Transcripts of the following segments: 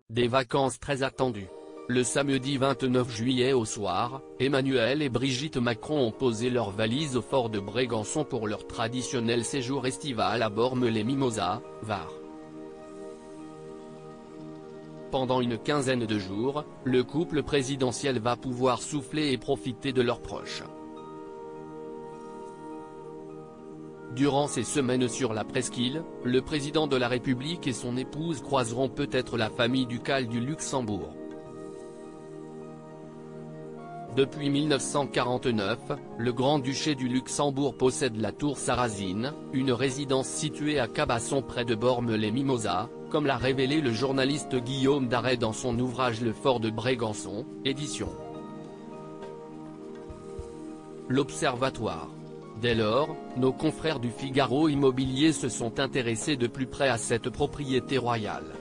Des vacances très attendues. Le samedi 29 juillet au soir, Emmanuel et Brigitte Macron ont posé leurs valises au fort de Brégançon pour leur traditionnel séjour estival à Bormes-les-Mimosas, Var. Pendant une quinzaine de jours, le couple présidentiel va pouvoir souffler et profiter de leurs proches. Durant ces semaines sur la presqu'île, le président de la République et son épouse croiseront peut-être la famille ducale du Luxembourg. Depuis 1949, le Grand-Duché du Luxembourg possède la Tour Sarrazine, une résidence située à Cabasson près de Bormes-les-Mimosas, comme l'a révélé le journaliste Guillaume Darret dans son ouvrage Le Fort de Brégançon, édition L'Observatoire. Dès lors, nos confrères du Figaro Immobilier se sont intéressés de plus près à cette propriété royale.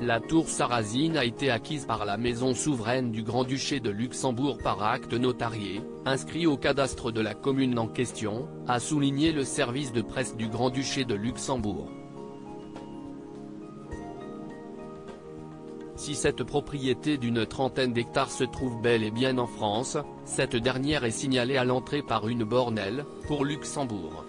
La tour Sarrazine a été acquise par la maison souveraine du Grand-Duché de Luxembourg par acte notarié, inscrit au cadastre de la commune en question, a souligné le service de presse du Grand-Duché de Luxembourg. Si cette propriété d'une trentaine d'hectares se trouve bel et bien en France, cette dernière est signalée à l'entrée par une bornelle, pour Luxembourg.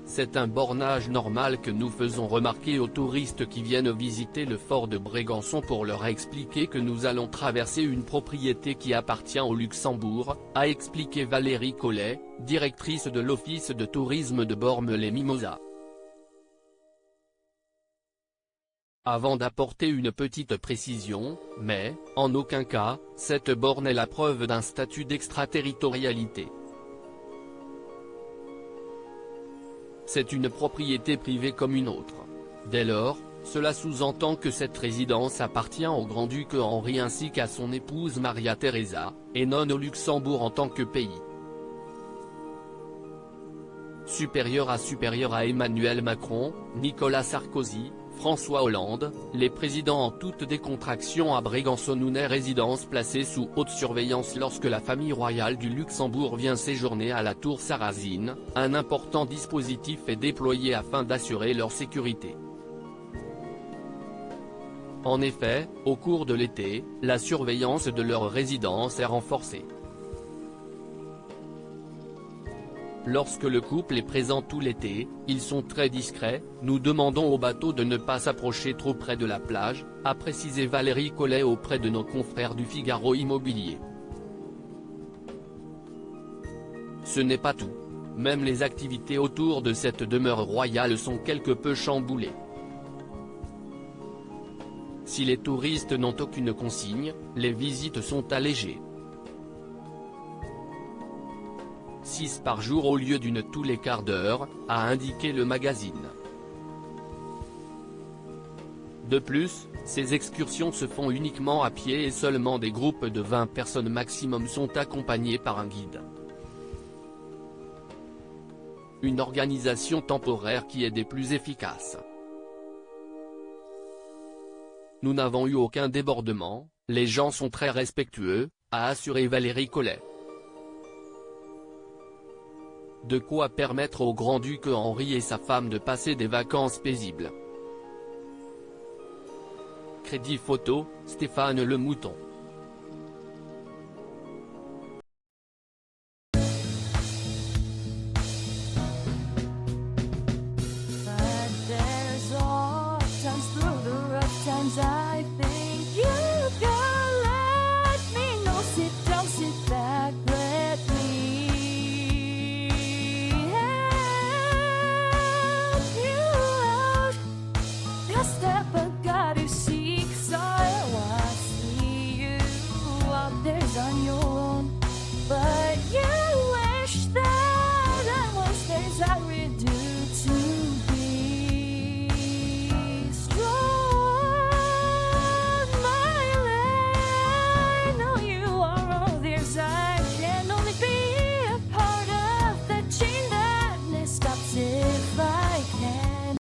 C'est un bornage normal que nous faisons remarquer aux touristes qui viennent visiter le fort de Brégançon pour leur expliquer que nous allons traverser une propriété qui appartient au Luxembourg, a expliqué Valérie Collet, directrice de l'Office de tourisme de Bormes-les-Mimosas. Avant d'apporter une petite précision, mais, en aucun cas, cette borne est la preuve d'un statut d'extraterritorialité. C'est une propriété privée comme une autre. Dès lors, cela sous-entend que cette résidence appartient au grand-duc Henri ainsi qu'à son épouse Maria Theresa, et non au Luxembourg en tant que pays. Supérieur à Emmanuel Macron, Nicolas Sarkozy, François Hollande, les présidents en toute décontraction à Brégançon-Nounet, résidence placée sous haute surveillance lorsque la famille royale du Luxembourg vient séjourner à la Tour Sarrazine, un important dispositif est déployé afin d'assurer leur sécurité. En effet, au cours de l'été, la surveillance de leur résidence est renforcée. Lorsque le couple est présent tout l'été, ils sont très discrets, nous demandons aux bateaux de ne pas s'approcher trop près de la plage, a précisé Valérie Collet auprès de nos confrères du Figaro Immobilier. Ce n'est pas tout. Même les activités autour de cette demeure royale sont quelque peu chamboulées. Si les touristes n'ont aucune consigne, les visites sont allégées. 6 par jour au lieu d'une tous les quarts d'heure, a indiqué le magazine. De plus, ces excursions se font uniquement à pied et seulement des groupes de 20 personnes maximum sont accompagnés par un guide. Une organisation temporaire qui est des plus efficaces. Nous n'avons eu aucun débordement, les gens sont très respectueux, a assuré Valérie Collet. De quoi permettre au grand-duc Henri et sa femme de passer des vacances paisibles. Crédit photo, Stéphane Le Mouton.